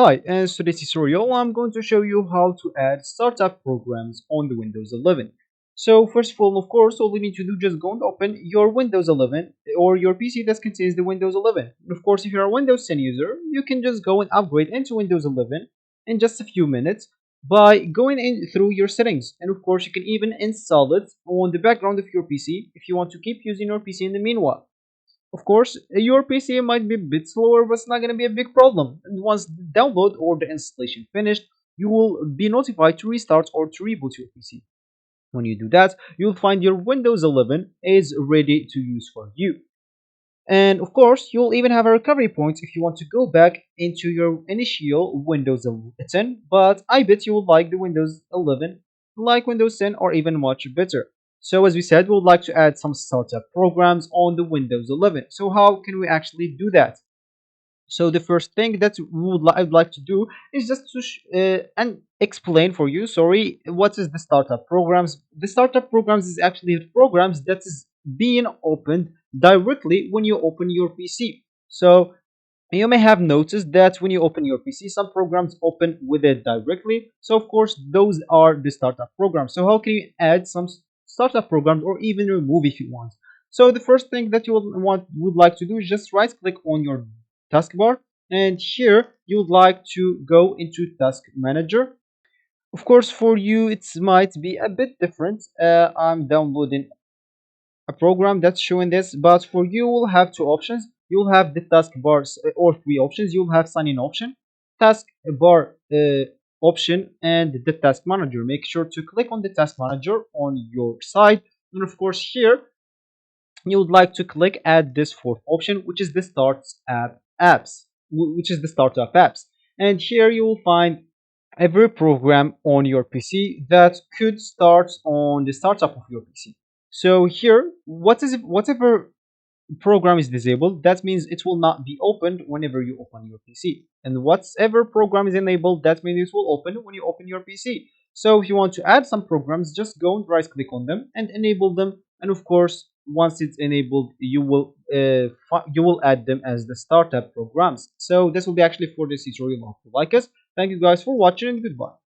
Hi, in today's tutorial, I'm going to show you how to add startup programs on the Windows 11. So first of all, all you need to do just go and open your Windows 11 or your PC that contains the Windows 11. Of course, if you're a Windows 10 user, you can just go and upgrade into Windows 11 in just a few minutes by going in through your settings. And of course, you can even install it on the background of your PC if you want to keep using your PC in the meanwhile. Of course, your PC might be a bit slower, but it's not going to be a big problem. And once the download or the installation finished, you will be notified to restart or to reboot your PC. When you do that, you'll find your Windows 11 is ready to use for you. And of course, you'll even have a recovery point if you want to go back into your initial Windows 10, but I bet you will like the Windows 11, like Windows 10, or even much better. So as we said, we would like to add some startup programs on the Windows 11. So how can we actually do that? So the first thing that I'd like to do is just to and explain for you, sorry, what is the startup programs. The startup programs is actually programs that is being opened directly when you open your PC. So you may have noticed that when you open your PC, some programs open with it directly. So of course, those are the startup programs. So how can you add some startup programs or even remove if you want? So the first thing that you would like to do is just right click on your taskbar, and here you would like to go into Task Manager. Of course, for you it might be a bit different. I'm downloading a program that's showing this, but for you will have two options. You'll have the taskbars or three options. You'll have sign in option, taskbar option, and the task manager. Make sure to click on the task manager on your side, and of course here you would like to click add this fourth option, which is the start app apps, which is the startup apps. And here you will find every program on your PC that could start on the startup of your PC. So here, whatever program is disabled, that means it will not be opened whenever you open your PC. And whatever program is enabled, that means it will open when you open your PC. So if you want to add some programs, just go and right click on them and enable them. And of course, once it's enabled, you will add them as the startup programs. So this will be actually for this tutorial. Hope you like us. Thank you guys for watching, and goodbye.